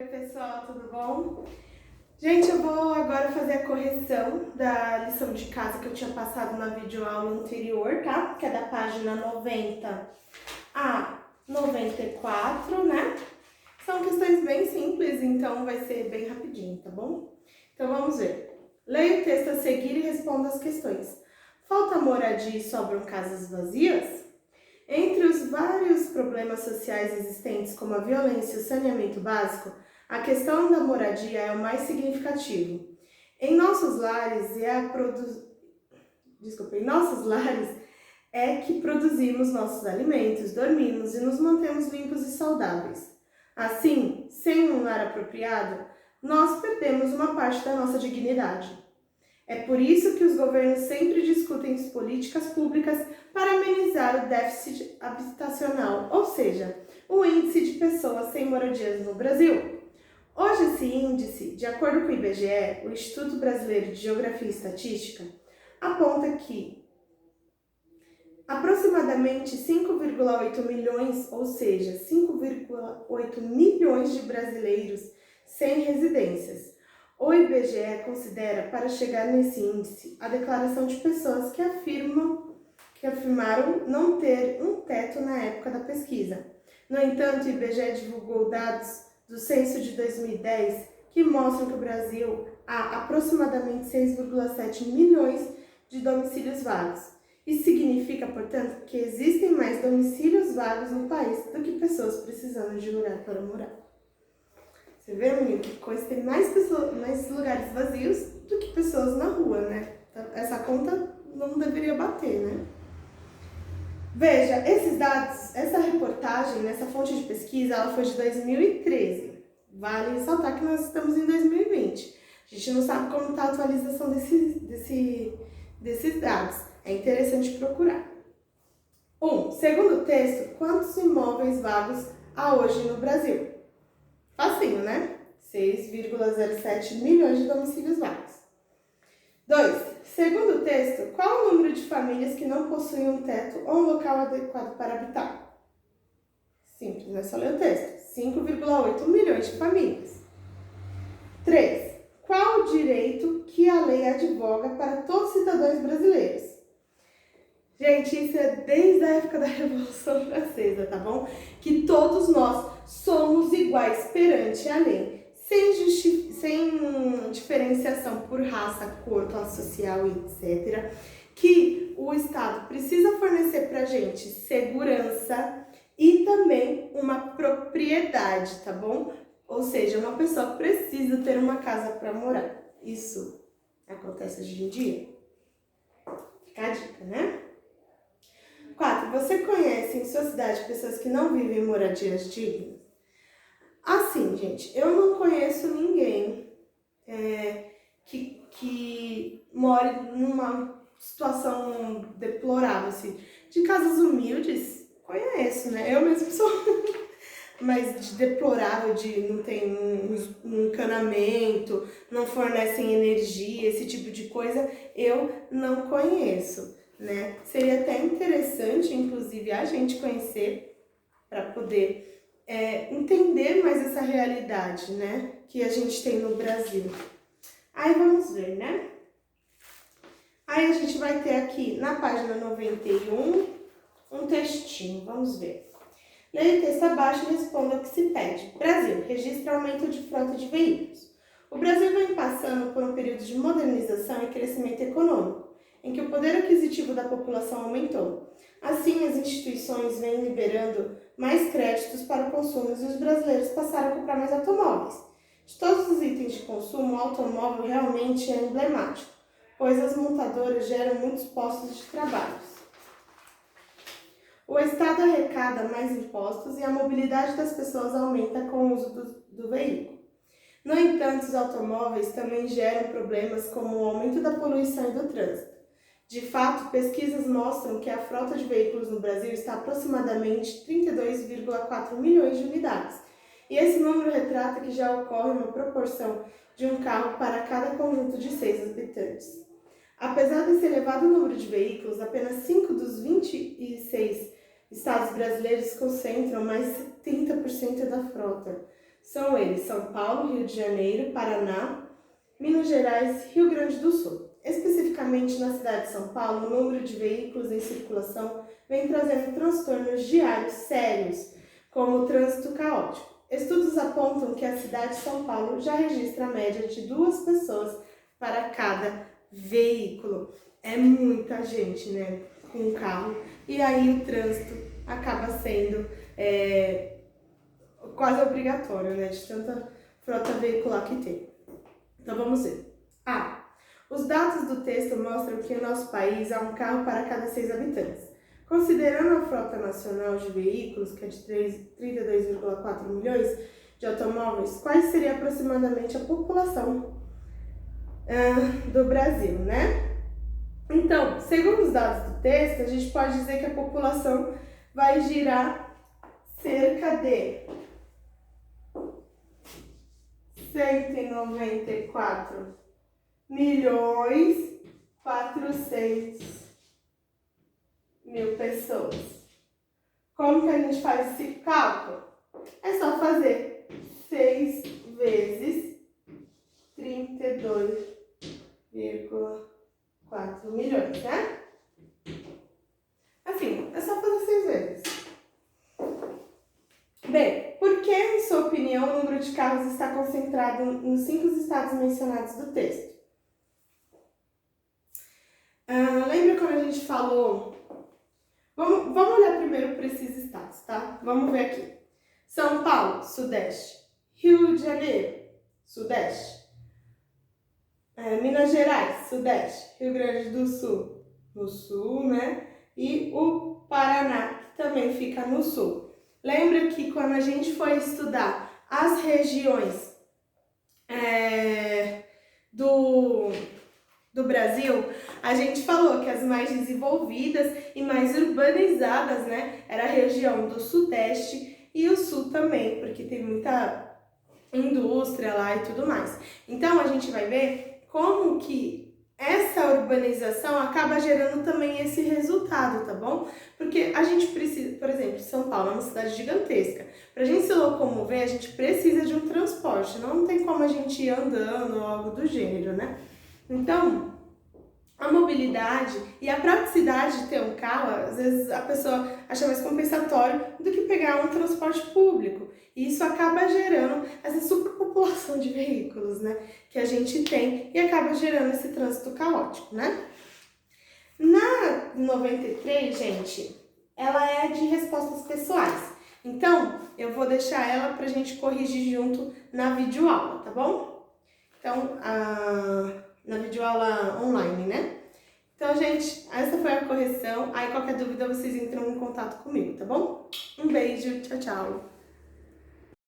Oi pessoal, tudo bom? Gente, eu vou agora fazer a correção da lição de casa que eu tinha passado na videoaula anterior, tá? Que é da página 90 a 94, né? São questões bem simples, então vai ser bem rapidinho, tá bom? Então vamos ver. Leia o texto a seguir e responda as questões. Falta moradia e sobram casas vazias? Entre os vários problemas sociais existentes, como a violência e o saneamento básico, a questão da moradia é o mais significativo. Em nossos lares é que produzimos nossos alimentos, dormimos e nos mantemos limpos e saudáveis. Assim, sem um lar apropriado, nós perdemos uma parte da nossa dignidade. É por isso que os governos sempre discutem políticas públicas para amenizar o déficit habitacional, ou seja, o índice de pessoas sem moradias no Brasil. Hoje esse índice, de acordo com o IBGE, o Instituto Brasileiro de Geografia e Estatística, aponta que aproximadamente 5,8 milhões, ou seja, 5,8 milhões de brasileiros sem residências. O IBGE considera, para chegar nesse índice, a declaração de pessoas que afirmaram não ter um teto na época da pesquisa. No entanto, o IBGE divulgou dados do censo de 2010 que mostram que o Brasil há aproximadamente 6,7 milhões de domicílios vagos. Isso significa, portanto, que existem mais domicílios vagos no país do que pessoas precisando de lugar para morar. Você vê, menino, que coisa, tem mais lugares vazios do que pessoas na rua, né? Então, essa conta não deveria bater, né? Veja, esses dados, essa reportagem, essa fonte de pesquisa, ela foi de 2013. Vale ressaltar que nós estamos em 2020. A gente não sabe como está a atualização desses dados. É interessante procurar. Segundo o texto, quantos imóveis vagos há hoje no Brasil? Facinho, né? 6,07 milhões de domicílios vagos. 2. Segundo o texto, qual o número de famílias que não possuem um teto ou um local adequado para habitar? Simples, é só ler o texto. 5,8 milhões de famílias. 3. Qual o direito que a lei advoga para todos os cidadãos brasileiros? Gente, isso é desde a época da Revolução Francesa, tá bom? Que todos nós somos iguais perante a lei, sem diferenciação por raça, cor, classe social, etc. Que o Estado precisa fornecer pra gente segurança e também uma propriedade, tá bom? Ou seja, uma pessoa precisa ter uma casa para morar. Isso acontece hoje em dia? Fica a dica, né? 4. Você conhece em sua cidade pessoas que não vivem em moradias dignas? Assim, gente, eu não conheço ninguém que more numa situação deplorável, assim. De casas humildes, conheço, né? Eu mesmo sou, mas de deplorável, de não tem um encanamento, não fornecem energia, esse tipo de coisa, eu não conheço, né? Seria até interessante, inclusive, a gente conhecer para poder entender mais essa realidade, né, que a gente tem no Brasil. Aí vamos ver, né? Aí a gente vai ter aqui na página 91 um textinho, vamos ver. Leia o texto abaixo e responda o que se pede. Brasil, registra aumento de frota de veículos. O Brasil vem passando por um período de modernização e crescimento econômico, em que o poder aquisitivo da população aumentou. Assim, as instituições vêm liberando mais créditos para o consumo e os brasileiros passaram a comprar mais automóveis. De todos os itens de consumo, o automóvel realmente é emblemático, pois as montadoras geram muitos postos de trabalho. O Estado arrecada mais impostos e a mobilidade das pessoas aumenta com o uso do veículo. No entanto, os automóveis também geram problemas como o aumento da poluição e do trânsito. De fato, pesquisas mostram que a frota de veículos no Brasil está aproximadamente 32,4 milhões de unidades. E esse número retrata que já ocorre uma proporção de um carro para cada conjunto de 6 habitantes. Apesar desse elevado número de veículos, apenas 5 dos 26 estados brasileiros concentram mais de 30% da frota. São eles São Paulo, Rio de Janeiro, Paraná, Minas Gerais e Rio Grande do Sul. Especificamente na cidade de São Paulo, o número de veículos em circulação vem trazendo transtornos diários sérios, como o trânsito caótico. Estudos apontam que a cidade de São Paulo já registra a média de 2 pessoas para cada veículo. É muita gente, né, com um carro. E aí o trânsito acaba sendo quase obrigatório, né, de tanta frota veicular que tem. Então vamos ver. Os dados do texto mostram que em nosso país há um carro para cada 6 habitantes. Considerando a frota nacional de veículos, que é de 32,4 milhões de automóveis, qual seria aproximadamente a população do Brasil, né? Então, segundo os dados do texto, a gente pode dizer que a população vai girar cerca de 194 milhões 400 mil pessoas. Como que a gente faz esse cálculo? É só fazer 6 vezes 32,4 milhões, né? Assim, é só fazer 6 vezes. Bem, por que, em sua opinião, o número de carros está concentrado nos 5 estados mencionados do texto? Lembra quando a gente falou... Vamos olhar primeiro para esses estados, tá? Vamos ver aqui. São Paulo, Sudeste. Rio de Janeiro, Sudeste. Minas Gerais, Sudeste. Rio Grande do Sul, no Sul, né? E o Paraná, que também fica no Sul. Lembra que quando a gente foi estudar as regiões do Brasil, a gente falou que as mais desenvolvidas e mais urbanizadas, né, era a região do Sudeste e o Sul também, porque tem muita indústria lá e tudo mais. Então, a gente vai ver como que essa urbanização acaba gerando também esse resultado, tá bom? Porque a gente precisa, por exemplo, São Paulo é uma cidade gigantesca. Pra gente se locomover, a gente precisa de um transporte, não tem como a gente ir andando ou algo do gênero, né? Então, a mobilidade e a praticidade de ter um carro, às vezes a pessoa acha mais compensatório do que pegar um transporte público. E isso acaba gerando essa superpopulação de veículos, né, que a gente tem e acaba gerando esse trânsito caótico, né? Na 93, gente, ela é de respostas pessoais. Então, eu vou deixar ela pra gente corrigir junto na videoaula, tá bom? Então, na videoaula online, né? Então, gente, essa foi a correção. Aí, qualquer dúvida, vocês entram em contato comigo, tá bom? Um beijo, tchau, tchau!